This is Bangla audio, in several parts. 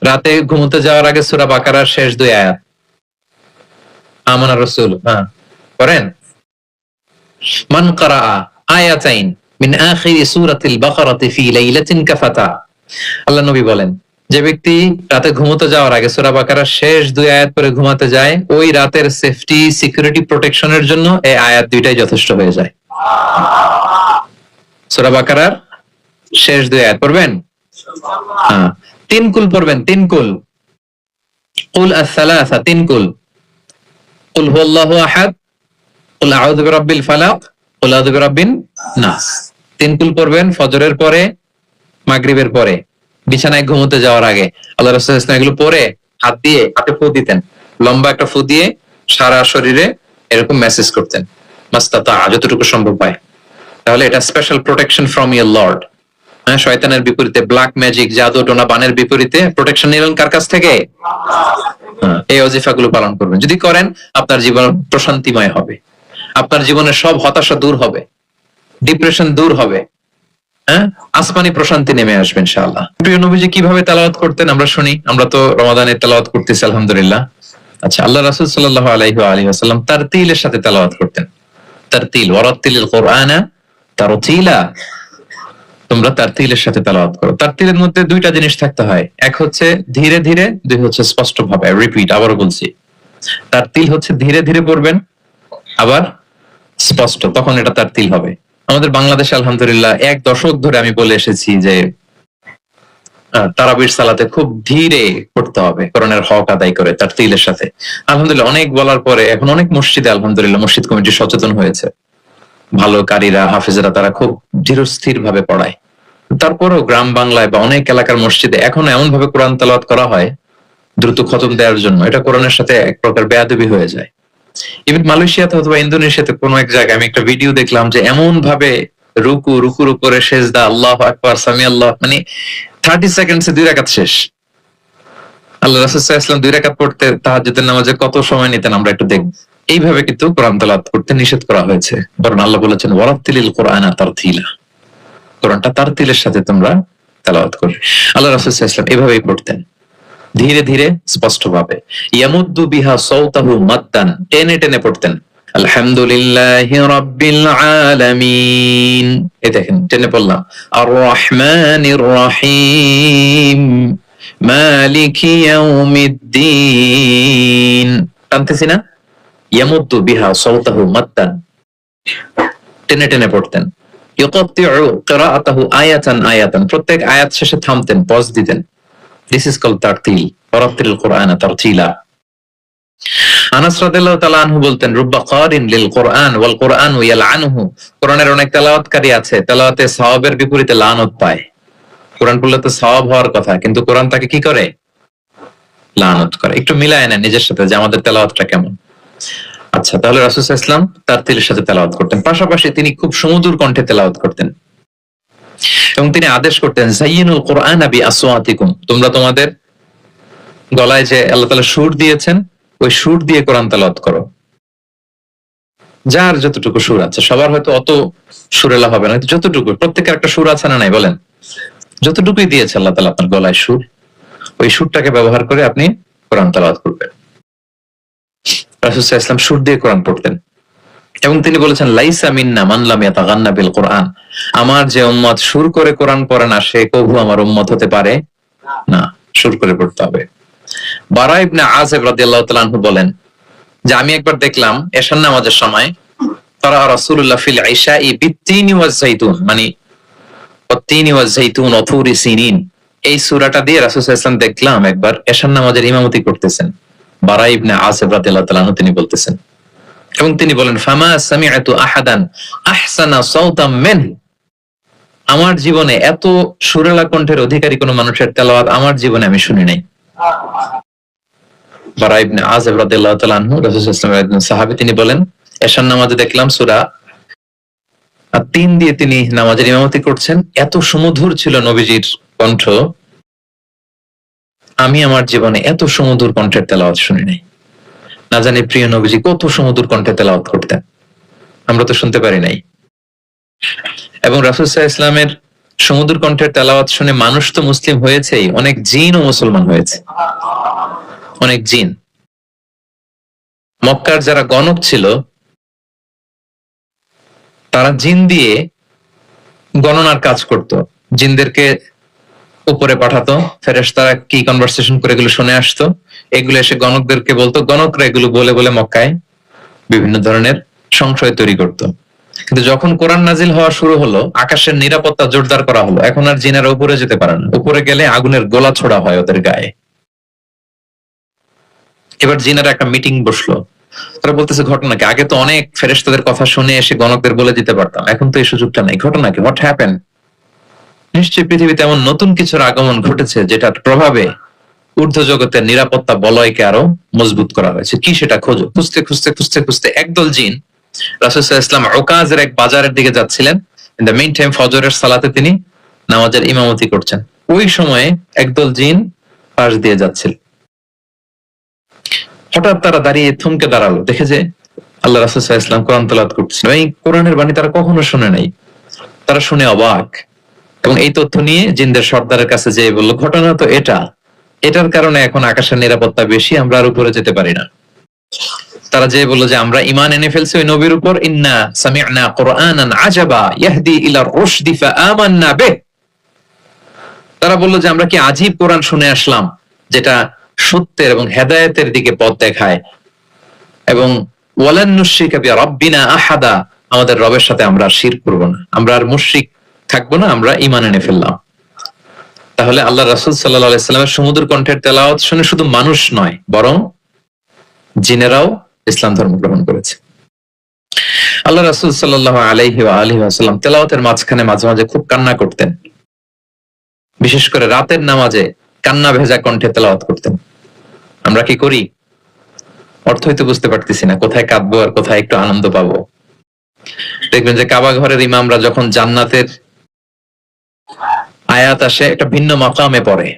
রাতে ঘুমোতে যাওয়ার আগে সূরা বাকারার শেষ 2 আয়াত আমানা রাসূল করেন। মান ক্বারাআ আয়াতাইন মিন আখিরি সূরাতিল বাকারাতি ফি লাইলাতিন কাফাতা, আল্লাহ নবী বলেন যে ব্যক্তি রাতে ঘুমোতে যাওয়ার আগে সূরা বাকারার শেষ 2 আয়াত পড়ে ঘুমাতে যায়, ওই রাতের সেফটি সিকিউরিটি প্রোটেকশনের জন্য এই আয়াত দুইটাই যথেষ্ট হয়ে যায়। সূরা বাকারার শেষ 2 আয়াত পড়বেন, 3 কুল পড়বেন, 3 কুল, কুল আস-সালাসা, 3 কুল, কুল হুয়াল্লাহু আহাদ, কুল আউযু বিরাব্বিল ফালাক, কুল আউযু বিরাব্বিন নাস। 3 কুল পড়বেন ফজরের পরে, মাগরিবের পরে, বিছানায় ঘুমোতে যাওয়ার আগে। আল্লাহ রাসূল সাল্লাল্লাহু আলাইহি ওয়াসাল্লাম এগুলো পরে হাত দিয়ে হাতে ফু দিতেন, লম্বা একটা ফু দিয়ে সারা শরীরে এরকম মেসেজ করতেন, মাস্তাতা, যতটুকু সম্ভব হয়। তাহলে এটা special protection from your Lord. শয়তানের বিপরীতে, ব্ল্যাক ম্যাজিক, জাদু টোনা বানের বিপরীতে প্রোটেকশন নিলেন কার কাছ থেকে? এই ওজিফাগুলো পালন করবেন। যদি করেন আপনার জীবন প্রশান্তিময় হবে, আপনার জীবনের সব হতাশা দূর হবে, ডিপ্রেশন দূর হবে, আসমানি প্রশান্তি নেমে আসবে ইনশাআল্লাহ। প্রিয় নবীজি কিভাবে তেলাওয়াত করতেন আমরা শুনি। আমরা তো রমাদানে তেলাওয়াত করতেছি আলহামদুলিল্লাহ। আচ্ছা, আল্লাহ রাসূল সাল্লাল্লাহু আলাইহি ওয়া আলিহি ওয়াসাল্লাম তারতিলের সাথে তেলাওয়াত করতেন। তারতিল, ওয়ারাত্তিলিল কুরআনা তারতিলা, তোমরা তারতিলের সাথে তেলাওয়াত করো। তারতিলের মধ্যে 2টা জিনিস থাকতে হয়, এক হচ্ছে ধীরে ধীরে, 2 হচ্ছে স্পষ্ট ভাবে। রিপিট, আবারও বলছি, তারতিল হচ্ছে ধীরে ধীরে পড়বেন, আবার স্পষ্ট, তখন এটা তারতিল হবে। আমাদের বাংলাদেশে আলহামদুলিল্লাহ 1 দশক ধরে আমি বলে এসেছি যে তারাবির সালাতে খুব ধীরে পড়তে হবে, কোরআনের হক আদায় করে তারতিলের সাথে। আলহামদুলিল্লাহ অনেক বলার পরে এখন অনেক মসজিদে আলহামদুলিল্লাহ মসজিদ কমিটি সচেতন হয়েছে, ভালো কারীরা, হাফেজরা তারা খুব ধীরস্থির ভাবে পড়ায়। তারপরেও গ্রাম বাংলায় বা অনেক এলাকার মসজিদে এখনো এমন ভাবে কোরআন তেলাওয়াত করা হয় দ্রুত খতম দেওয়ার জন্য, এটা কোরআনের সাথে এক প্রকার বেয়াদবি হয়ে যায়। ইভেন মালয়েশিয়াতে অথবা ইন্দোনেশিয়াতে কোনো এক জায়গায় আমি একটা ভিডিও দেখলাম যে এমন ভাবে রুকুর উপরে সেজদা, আল্লাহু আকবার, সামি আল্লাহ, মানে 30 সেকেন্ডসে 2 রাকাত শেষ। আল্লাহ রাসূল সাল্লাল্লাহু আলাইহি ওয়াসাল্লাম 2 রাকাত পড়তে তাহাজ্জুদের নামাজে কত সময় নিতেন আমরা একটু দেখব। এইভাবে কিন্তু কোরআন তেলাওয়াত করতে নিষেধ করা হয়েছে, বরং আল্লাহ বলেছেন ওয়ারাত্তিলিল কুরআনা তারতিলা, কোরআনটা তারতিলের সাথে তোমরা তেলাওয়াত করবে। আল্লাহ রাসূল সাল্লাল্লাহু আলাইহি ওয়াসাল্লাম এভাবেই পড়তেন, ধীরে ধীরে স্পষ্ট ভাবে। ইয়ামুদ্দু বিহা সাওতাহু মাদ্দান, টেনে টেনে পড়তেন। আলহামদুলিল্লাহি রাব্বিল আলামিন, এই দেখেন টেনে পড়লাম। আর রহমানির রহিম, মালিকি ইয়াউমিদ্দিন, টানতেছি না? ইয়ামুদ্দু বিহা সাওতাহু মাদ্দান, টেনে টেনে পড়তেন। ইউকাত্তিউ কিরাআতাহু আয়াতান আয়াতান, প্রত্যেক আয়াত শেষে থামতেন, পজ দিতেন। This is called tartil, ওয়ারাত্তিলিল কুরআনা তারতিলা। আনাস রাদিয়াল্লাহু তাআলা আনহু বলতেন, রুব্বা কারিন লিল কুরআন ওয়াল কুরআনু ইয়ালআনুহু, কোরআনের অনেক তেলাওয়াতকারী আছে, তেলাওয়াতে সওয়াবের বিপরীতে লানত পায়। কোরআন পড়লে তো সওয়াব হওয়ার কথা, কিন্তু কোরআন তাকে কি করে? লানত করে। একটু মিলায় নেন নিজের সাথে যে আমাদের তেলাওয়াতটা কেমন। আচ্ছা, তাহলে রাসূল সাল্লাল্লাহু আলাইহি ওয়াসাল্লাম তারতিলের সাথে তেলাওয়াত করতেন, পাশাপাশি তিনি খুব সুমধুর কণ্ঠে তেলাওয়াত করতেন এবং তিনি আদেশ করতেন, যায়িনুল কুরআনা বিআসওয়াতিকুম, তোমরা তোমাদের গলায় যে আল্লাহ তাআলা সুর দিয়েছেন ওই সুর দিয়ে কোরআন তেলাওয়াত করো। যার যতটুকু সুর আছে, সবার হয়তো অত সুরেলা হবে না, যতটুকু, প্রত্যেকের একটা সুর আছে না নাই বলেন? যতটুকুই দিয়েছে আল্লাহ তাআলা আপনার গলায় সুর, ওই সুরটাকে ব্যবহার করে আপনি কোরআন তেলাওয়াত করবেন। রাসূল সাল্লাল্লাহু আলাইহি ওয়াসাল্লাম সুর দিয়ে কোরআন পড়তেন এবং তিনি বলেছেন, লাইসা মিন্না মান লাম ইয়াতাগান্না বিল কুরআন, আমার যে উম্মত সুর করে কোরআন পড়ে না সে কবু আমার উম্মত হতে পারে না, সুর করে পড়তে হবে। বারা ইবনে আযিব রাদিয়াল্লাহু তাআলা আনহু বলেন যে আমি একবার দেখলাম এশার নামাজের সময় তারা রাসূলুল্লাহ ফিল ইশাই বিত্তিনি ওয়াজ যাইতুন, মানে ওয়াত্তিনি ওয়াজ যাইতুন ওয়া তুরি সিনিন, এই সূরাটা দিয়ে রাসূল সাল্লাল্লাহু আলাইহি ওয়াসাল্লাম দেখলাম একবার এশার নামাজের ইমামতি করতেছেন। বারা ইবনে আযিব রাদিয়াল্লাহু তাআলা আনহু তিনি বলতেছেন এবং তিনি বলেন, ফামা সামিআতু আহাদান আহসানা সাওতাম মিনহু, আমার জীবনে এত সুরেলা কণ্ঠের অধিকারী কোন মানুষের তেলাওয়াত আমার জীবনে আমি শুনি নাই। বারা ইবনে আযিব রাদিয়াল্লাহু তাআলা আনহু রাসূল সাল্লাল্লাহু আলাইহি ওয়াসাল্লামের একজন সাহাবী, তিনি বলেন এশার নামাজে দেখলাম সূরা আত-তিন দিয়ে তিনি নামাজের ইমামতি করছেন, এত সুমধুর ছিল নবীজির কণ্ঠ, আমি আমার জীবনে এত সুমধুর কণ্ঠের তেলাওয়াত শুনি নাই। না জানি প্রিয় নবীজি কত সুমধুর কণ্ঠে তেলাওয়াত করতেন, আমরা তো শুনতে পারি নাই। এবং রাসূল সাল্লাল্লাহু আলাইহি ওয়াসাল্লামের সমুদ্র কণ্ঠের তেলাওয়াত শুনে মানুষ তো মুসলিম হয়েছেই, অনেক জিনও মুসলমান হয়েছে। অনেক জিন, মক্কার যারা গণক ছিল তারা জিন দিয়ে গণনার কাজ করত। জিনদেরকে উপরে পাঠাতো, ফেরেশতারা কি কনভারসেশন করে এগুলো শুনে আসতো, এগুলো এসে গণকদেরকে বলতো, গণকরা এগুলো বলে বলে মক্কায় বিভিন্ন ধরনের সংশয় তৈরি করত। কিন্তু যখন কোরআন নাজিল হওয়া শুরু হলো, আকাশের নিরাপত্তা জোরদার করা হলো, এখন আর জিনেরা উপরে যেতে পারে না। উপরে গেলে আগুনের গোলা ছোড়া হয় ওদের গায়ে। এবার জিনেরা একটা মিটিং বসলো, তারা বলতেছে ঘটনা কি, আগে তো অনেক ফেরেশতাদের কথা শুনে এসে গণকদের বলে দিতে পারতাম, এখন তো এই সুযোগটা নাই, ঘটনা কি, হোয়াট হ্যাপেন? নিশ্চয়ই পৃথিবীতে এমন নতুন কিছুর আগমন ঘটেছে যেটার প্রভাবে ঊর্ধ্ব জগতের নিরাপত্তা বলয়কে আরো মজবুত করা হয়েছে। কি সেটা খোঁজো। খুঁজতে খুঁজতে খুঁজতে খুঁজতে একদল জিন রাসূল সাল্লাল্লাহু আলাইহি ওয়াসাল্লাম উকাজের এক বাজারের দিকে যাচ্ছিলেন। ইন দ্য মেইন টাইম ফজরের সালাতে তিনি নামাজের ইমামতি করছেন। ওই সময়ে একদল জিন পাশ দিয়ে যাচ্ছিল। হঠাৎ তারা দাঁড়িয়ে থমকে দাঁড়ালো, দেখে যে আল্লাহ রাসূল সাল্লাল্লাহু আলাইহি ওয়াসাল্লাম কোরআন তেলাওয়াত করছেন। এই কোরআনের বাণী তারা কখনো শুনে নাই। তারা শুনে অবাক, এবং এই তথ্য নিয়ে জিনদের সর্দারের কাছে যেয়ে বলল, ঘটনা তো এটার কারণে এখন আকাশের নিরাপত্তা বেশি, আমরা আর উপরে যেতে পারি না। তারা যেয়ে বলল যে আমরা ঈমান এনে ফেলছি ওই নবীর উপর, ইন্না সামি'না কুরআনান আজাবা ইয়াহদি ইলা রুশদি ফাআমান্না বিহ। তারা বলল যে আমরা কি আজীব কোরআন শুনে আসলাম, যেটা সত্যের এবং হেদায়েতের দিকে পথ দেখায়, এবং ওয়ালান নুশরিকা বিরাব্বিনা আহাদা, আমাদের রবের সাথে আমরা শিরক করব না, আমরা আর মুশরিক থাকবো না, আমরা ঈমান এনে ফেললাম। তাহলে আল্লাহ রাসূল সাল্লাল্লাহু আলাইহি ওয়াসাল্লামের সমুদ্র কণ্ঠের তেলাওয়াত শুনে শুধু মানুষ নয়, বরং জিনেরাও ইসলাম ধর্ম গ্রহণ করেছে। আল্লাহ রাসূল সাল্লাল্লাহু আলাইহি ওয়াসাল্লাম তেলাওয়াতের মাঝখানে মাঝে মাঝে খুব কান্না করতেন। বিশেষ করে রাতের নামাজে কান্না ভেজা কণ্ঠে তেলাওয়াত করতেন। আমরা কি করি? অর্থই তো বুঝতে পারতেছি না, কোথায় কাঁদবো আর কোথায় একটু আনন্দ পাবো। দেখবেন যে কাবা ঘরের ইমামরা যখন জান্নাতের আয়াত আসে, একটা ভিন্ন মাকামে পড়ে,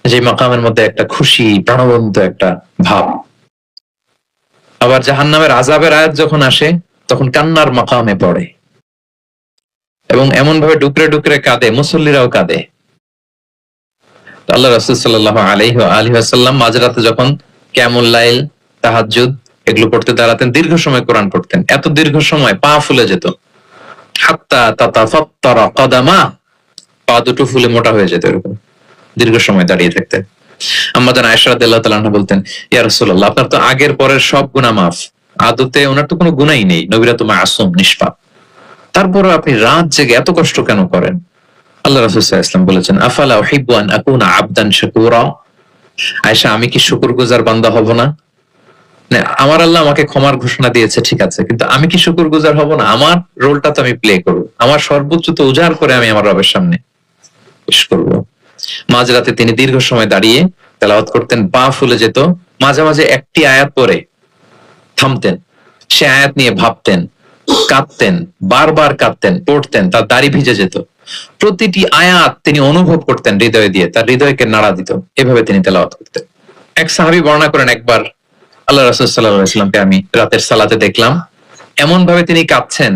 যে মাকামের মধ্যে একটা খুশি প্রাণবন্ত একটা ভাব। আবার জাহান্নামের আযাবের আয়াত যখন আসে, তখন কান্নার মাকামে পড়ে, এবং এমন ভাবে ডুকরে ডুকরে কাঁদে, মুসল্লিরাও কাঁদে। আল্লাহ রাসূল সাল্লাল্লাহু আলাইহি ওয়াসাল্লাম মাঝরাতে যখন কিয়ামুল লাইল, তাহাজ্জুদ এগুলো পড়তে দাঁড়াতেন, দীর্ঘ সময় কোরআন পড়তেন। এত দীর্ঘ সময় পা ফুলে যেত, হাত্তা তাতাফাত্তারা কদামা, পা দুটো ফুলে মোটা হয়ে যেত, এরকম দীর্ঘ সময় দাঁড়িয়ে থাকতেন। আম্মা জান আয়েশা রাদিয়াল্লাহু তাআলা আনহা বলতেন, ইয়া রাসূলুল্লাহ, আপনার তো আগের পরের সব গুনাহ মাফ, আদতে ওনার তো কোনো গুনাহই নেই, নবীরা তো মাসুম নিষ্পাপ, তারপরে আপনি রাত জেগে এত কষ্ট কেন করেন? আল্লাহ রাসূল সাল্লাল্লাহু আলাইহি ওয়াসাল্লাম বলেছেন, আফালা উহিব্বু আন আকুনা আবদান শাকুরা। আয়েশা, আমি কি শুকরগুজার বান্দা হব না? আমার আল্লাহ আমাকে ক্ষমার ঘোষণা দিয়েছে, ঠিক আছে, কিন্তু আমি কি শুকরগুজার হব না? আমার রোলটা তো আমি প্লে করব, আমার সর্বোচ্চ তো উজাড় করে আমি আমার রবের সামনে পেশ করব। মাঝরাতে তিনি দীর্ঘ সময় দাঁড়িয়ে তেলাওয়াত করতেন, পা ফুলে যেত। মাঝে মাঝে একটি আয়াত পড়ে থামতেন, সে আয়াত নিয়ে ভাবতেন, কাঁদতেন, বারবার কাঁদতেন, পড়তেন, তার দাড়ি ভিজে যেত। প্রতিটি আয়াত তিনি অনুভব করতেন হৃদয় দিয়ে, তার হৃদয়কে নাড়া দিত। এভাবে তিনি তেলাওয়াত করতেন। এক সাহাবী বর্ণনা করেন, একবার আল্লাহ রাসূল সাল্লাল্লাহু আলাইহি ওয়াসাল্লামকে আমি রাতের সালাতে দেখলাম, এমন ভাবে তিনি কাঁদছেন,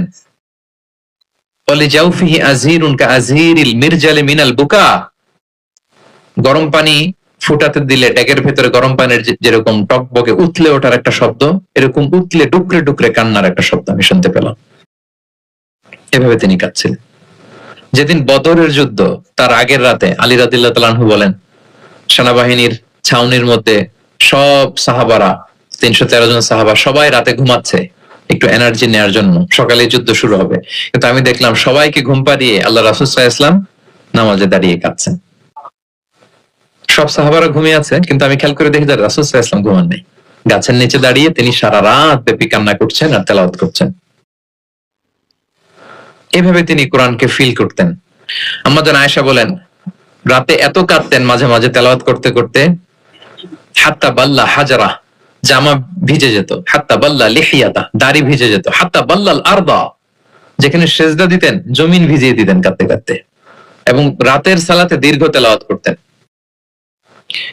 ওয়ালি জাওফিহি আযীরুন কাআযীরিল মিরজালি মিনাল বুকা। গরম পানি ফুটাতে দিলে ডেকের ভেতরে গরম পানির যেরকম টকবকে উতলে ওঠার একটা শব্দ, এরকম উতলে ডুকরে ডুকরে কান্নার একটা শব্দ আমি শুনতে পেলাম। এভাবে তিনি কাঁদছিলেন। যেদিন বদরের যুদ্ধ, তার আগের রাতে আলী রাদিয়াল্লাহু তাআলা আনহু বলেন, সেনাবাহিনীর ছাউনির মধ্যে সব সাহাবারা, 313 জন সাহাবা, সবাই রাতে ঘুমাচ্ছে একটু এনার্জি নেওয়ার জন্য, সকালে যুদ্ধ শুরু হবে। কিন্তু আমি দেখলাম সবাইকে ঘুম পাড়িয়ে আল্লাহ রাসূল সাল্লাল্লাহু আলাইহি ওয়াসাল্লাম নামাজে দাঁড়িয়ে কাঁদছেন। সব সাহাবারা ঘুমিয়ে আছে, কিন্তু আমি খেয়াল করে দেখি যে রাসূল সাল্লাল্লাহু আলাইহি ওয়াসাল্লাম ঘুমান নেই, গাছের নিচে দাঁড়িয়ে তিনি সারা রাত ব্যাপী কান্না করছেন আর তেলাওয়াত করছেন। এভাবে তিনি কোরআনকে ফিল করতেন। আম্মা জান আয়েশা বলেন, রাতে এত কাঁদতেন মাঝে মাঝে তেলাওয়াত করতে করতে, হাত্তা বাল্লা হাজারা, জামা ভিজে যেত, হাত্তা বাল্লা লিহিয়াতা, দাড়ি ভিজে যেত, হাত্তা বাল্লাল আরদা, যেখানে সেজদা দিতেন জমিন ভিজিয়ে দিতেন কাঁদতে কাঁদতে। এবং রাতের সালাতে দীর্ঘ তেলাওয়াত করতেন।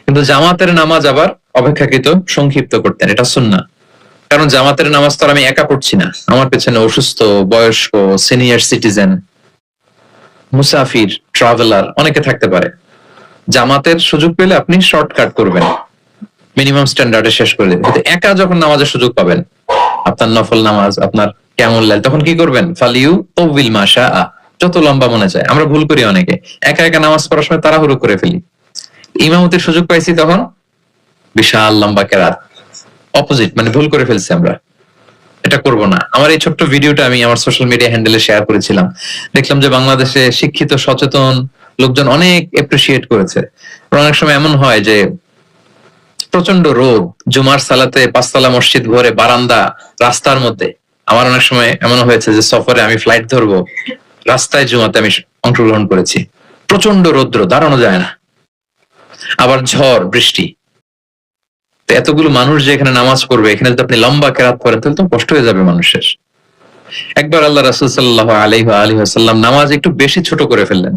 কিন্তু জামাতের নামাজ আবার অপেক্ষাকৃত সংক্ষিপ্ত করতেন, এটা সুন্নাহ। কারণ জামাতের নামাজ তো আমি একা পড়ছি না, আমার পেছনে অসুস্থ, বয়স্ক, সিনিয়র সিটিজেন, মুসাফির, ট্রাভেলার অনেকে থাকতে পারে। জামাতের সুযোগ পেলে আপনি শর্টকাট করবেন, মিনিমাম স্ট্যান্ডার্ডে শেষ করে দেবেন। কিন্তু একা যখন নামাজের সুযোগ পাবেন, আপনার নফল নামাজ, আপনার কেমন লাইল, তখন কি করবেন? ফালিউ তৌবিল মাশা, যত লম্বা মনে চায়। আমরা ভুল করি অনেকে, একা একা নামাজ পড়ার সময় তাড়াহুড়ো করে ফেলি। ইমামতির সুযোগ পাইছি তখন বিশাল লম্বা কেরাত, অপোজিট, মানে ভুল করে ফেলছি আমরা। এটা করব না। আমার এই ছোট্ট ভিডিওটা আমি আমার সোশ্যাল মিডিয়া হ্যান্ডেলে শেয়ার করেছিলাম। দেখলাম যে বাংলাদেশে শিক্ষিত সচেতন লোকজন অনেক এপ্রিসিয়েট করেছে। অনেক সময় এমন হয় যে প্রচন্ড রোদ, জুমার সালাতে পাঁচতলা মসজিদ ভরে, বারান্দা, রাস্তার মধ্যে। আমার অনেক সময় এমন হয়েছে যে সফরে আমি ফ্লাইট ধরবো, রাস্তায় জুমাতে আমি অংশগ্রহণ করেছি। প্রচন্ড রৌদ্র, দাঁড়ানো যায় না, আবার ঝড় বৃষ্টি। এতগুলো মানুষ যে এখানে নামাজ পড়বে, এখানে যদি আপনি লম্বা কেরাত পড়েন তাহলে তো কষ্ট হয়ে যাবে মানুষের। একবার আল্লাহ রাসূল সাল্লাল্লাহু আলাইহি ওয়াসাল্লাম নামাজ একটু বেশি ছোট করে ফেললেন,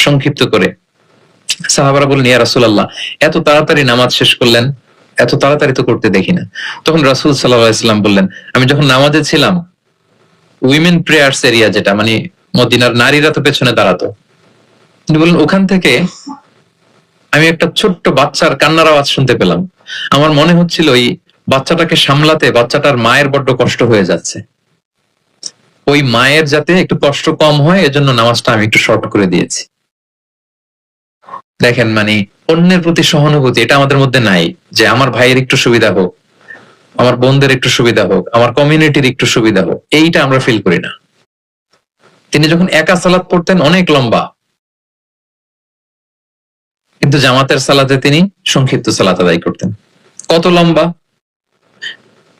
সংক্ষিপ্ত করে। সাহাবারা বললেন, ইয়া রাসূলুল্লাহ, এত তাড়াতাড়ি নামাজ শেষ করলেন, এত তাড়াতাড়ি তো করতে দেখি না। তখন রাসূল সাল্লাল্লাহু আলাইহি ওয়াসাল্লাম বললেন, আমি যখন নামাজে ছিলাম, উইমেন প্রেয়ার্স এরিয়া, যেটা মানে মদিনার নারীরা তো পেছনে দাঁড়াতো, তিনি বললেন ওখান থেকে আমি একটা ছোট্ট বাচ্চার কান্নার আওয়াজ শুনতে পেলাম। আমার মনে হচ্ছিল ওই বাচ্চাটাকে সামলাতে বাচ্চাটার মায়ের বড্ড কষ্ট হয়ে যাচ্ছে, ওই মায়ের যাতে একটু কষ্ট কম হয় এজন্য নামাজটা আমি একটু শর্ট করে দিয়েছি। দেখেন, মানে অন্যের প্রতি সহানুভূতি এটা আমাদের মধ্যে নাই, যে আমার ভাইয়ের একটু সুবিধা হোক, আমার বোনদের একটু সুবিধা হোক, আমার কমিউনিটির একটু সুবিধা হোক, এইটা আমরা ফিল করি না। তিনি যখন একা সালাত পড়তেন অনেক লম্বা, কিন্তু জামাতের সালাতে তিনি সংক্ষিপ্ত সালাত আদায় করতেন। কত লম্বা?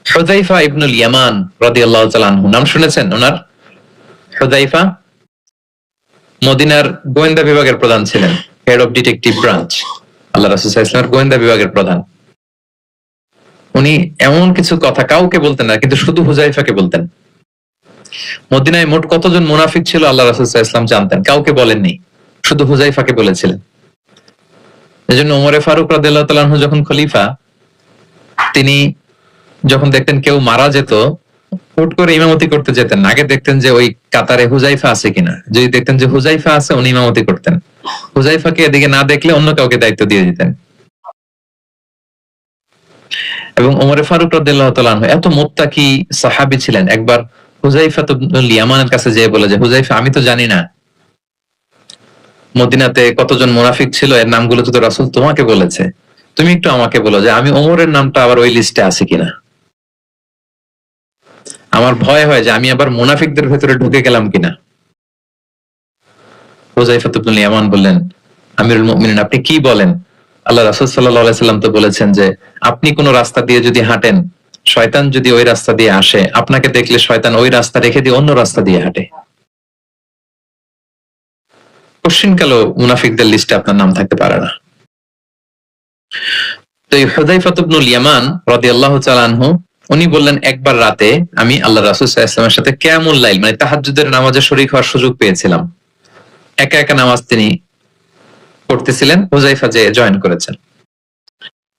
হুযায়ফা ইবনুল ইয়ামান রাদিয়াল্লাহু তাআলা আনহু, নাম শুনেছেন ওনার? হুযায়ফা মদিনার গোয়েন্দা বিভাগের প্রধান ছিলেন, হেড অফ ডিটেকটিভ ব্রাঞ্চ, আল্লাহ রাসূল সাল্লাল্লাহু আলাইহি ওয়াসাল্লামের গোয়েন্দা বিভাগের প্রধান। উনি এমন কিছু কথা কাউকে বলতেন না, কিন্তু শুধু হুযায়ফাকে বলতেন। মদিনায় মোট কতজন মুনাফিক ছিল আল্লাহ রাসূল সাল্লাল্লাহু আলাইহি ওয়াসাল্লাম জানতেন, কাউকে বলেননি, শুধু হুযায়ফাকে বলেছিলেন। এজন্য ওমরে ফারুক রাদিয়াল্লাহু তাআলা আনহু যখন খলিফা, তিনি যখন দেখতেন কেউ মারা যেত, হুট করে ইমামতি করতে যেতেন, আগে দেখতেন যে ওই কাতারে হুযায়ফা আছে কিনা। যদি দেখতেন যে হুযায়ফা আছে, উনি ইমামতি করতেন। হুযায়ফাকে এদিকে না দেখলে অন্য কাউকে দায়িত্ব দিয়ে দিতেন। এবং ওমরে ফারুক রাদিয়াল্লাহু তাআলা আনহু এত মুত্তাকি সাহাবী ছিলেন, একবার হুযায়ফা ইবনুল ইয়ামানের কাছে যেয়ে বলে যে, হুযায়ফা, আমি তো জানি না মদিনাতে কতজন মুনাফিক ছিল, এর নামগুলো তো রাসূল তোমাকে বলেছে, তুমি একটু আমাকে বলো যে আমি ওমরের নামটা আবার ওই লিস্টে আছে কিনা। আমার ভয় হয় যে আমি আবার মুনাফিকদের ভেতরে ঢুকে গেলাম কিনা। হুযায়ফা ইবনুল ইয়ামান বললেন, আমিরুল মুমিনিন, আপনি কি বলেন? আল্লাহ রাসূল সাল্লাল্লাহু আলাইহি সাল্লাম তো বলেছেন যে আপনি কোন রাস্তা দিয়ে যদি হাঁটেন, শয়তান যদি ওই রাস্তা দিয়ে আসে, আপনাকে দেখলে শয়তান ওই রাস্তা রেখে দিয়ে অন্য রাস্তা দিয়ে হাঁটে। কোশ্চিনকালেও মুনাফিকদের লিস্টে আপনার নাম থাকতে পারে না। তো এই হুযায়ফা ইবনুল ইয়ামান রাদিয়াল্লাহু তাআলা আনহু, উনি বললেন, একবার রাতে আমি আল্লাহ রাসূল সাল্লাল্লাহু আলাইহি ওয়াসাল্লামের সাথে কিয়ামুল লাইল, মানে তাহাজ্জুদের নামাজে শরীক হওয়ার সুযোগ পেয়েছিলাম। একা একা নামাজ তিনি পড়তেছিলেন, হুযায়ফা যে জয়েন করেছেন।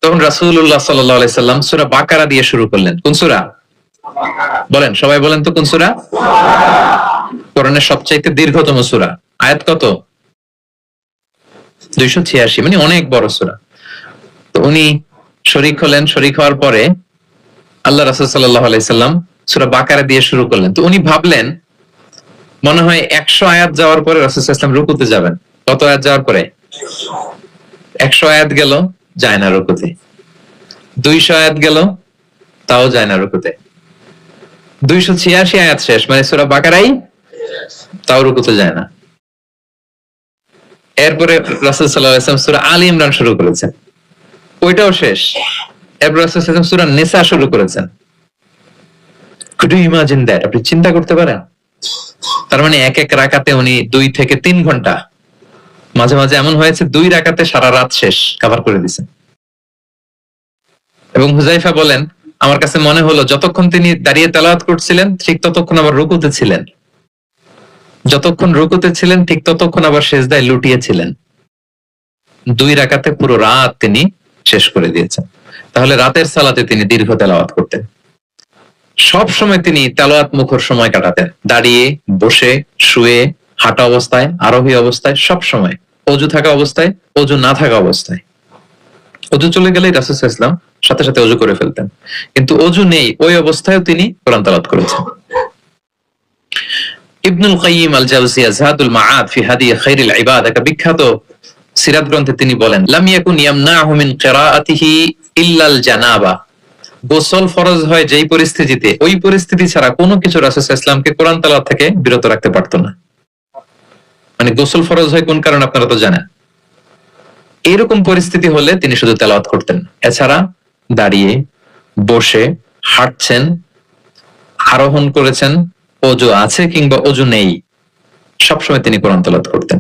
তখন রাসূলুল্লাহ সাল্লাল্লাহু আলাইহি সাল্লাম সূরা বাকারা দিয়ে শুরু করলেন। কোন সূরা? বলেন, সবাই বলেন তো কোন সূরা? কোরআনের সবচাইতে দীর্ঘতম সূরা। আয়াত কত? 286, মানে অনেক বড় সূরা। তো উনি শরীক হলেন, শরীক হওয়ার পরে আল্লাহ রাসূল সাল্লাল্লাহু আলাইহি সাল্লাম সূরা বাকারা দিয়ে শুরু করলেন। তো উনি ভাবলেন মনে হয় 100 আয়াত যাওয়ার পরে রাসূল সাল্লাল্লাহু আলাইহি সাল্লাম রুকুতে যাবেন। কত আয়াত যাওয়ার পরে? 100 আয়াত গেল, যায় না রুকুতে। 200 আয়াত গেল, তাও যায় না রুকুতে। 286 আয়াত শেষ, মানে সূরা বাকারাই, তাও রুকুতে যায় না। এরপরে রাসূল সাল্লাল্লাহু আলাইহি ওয়াসাল্লাম সূরা আলী ইমরান শুরু করেছেন, ওইটাও শেষ। এরপর রাসূল সাল্লাল্লাহু আলাইহি ওয়াসাল্লাম সূরা নিসা শুরু করেছেন। Could you imagine that? আপনি চিন্তা করতে পারেন? তার মানে এক এক রাকাতে উনি 2 থেকে 3 ঘন্টা, মাঝে মাঝে এমন হয়েছে 2 রাকাতে সারা রাত শেষ কভার করে দিয়েছেন। এবং হুযায়ফা বলেন, আমার কাছে মনে হলো যতক্ষণ তিনি দাঁড়িয়ে তেলাওয়াত করছিলেন ঠিক ততক্ষণ আবার রুকুতে ছিলেন, যতক্ষণ রুকুতে ছিলেন ঠিক ততক্ষণ আবার সিজদায় লুটিয়েছিলেন। 2 রাকাতে পুরো রাত তিনি শেষ করে দিয়েছেন। তাহলে রাতের সালাতে তিনি দীর্ঘ তেলাওয়াত করতেন। সব সময় তিনি তেলাওয়াত মুখর সময় কাটাতেন, দাঁড়িয়ে, বসে, শুয়ে, হাঁটা অবস্থায়, আরোহী অবস্থায়, সব সময়, অজু থাকা অবস্থায়, অজু না থাকা অবস্থায়। অজু চলে গেলেই রাসূল সাল্লাল্লাহু আলাইহি ওয়াসাল্লাম সাথে সাথে অজু করে ফেলতেন, কিন্তু অজু নেই ওই অবস্থায়ও তিনি কোরআন তেলাওয়াত করেছেন। ইবনুল কাইয়িম আল জাওজিয়া যাদুল মাআদ ফি হাদি খায়রিল ইবাদ, একটা বিখ্যাত সিরাত গ্রন্থে তিনি বলেন, লাম ইয়াকুন ইয়ামনাহু মিন কিরাআতিহি ইল্লাল জানাবা। গোসল ফরজ হয় যেই পরিস্থিতিতে, ওই পরিস্থিতি ছাড়া কোনো কিছু রাসূল সাল্লাল্লাহু আলাইহি ওয়াসাল্লামকে কোরআন তেলাওয়াত থেকে বিরত রাখতে পারতো না। মানে গোসল ফরজ হয় কোন কারণে আপনারা তো জানেন, এরকম পরিস্থিতি হলে তিনি শুধু তেলাওয়াত করতেন। এছাড়া দাঁড়িয়ে, বসে, হাঁটছেন, আরোহণ করেছেন, অজু আছে কিংবা অজু নেই, সবসময় তিনি কোরআন তেলাওয়াত করতেন।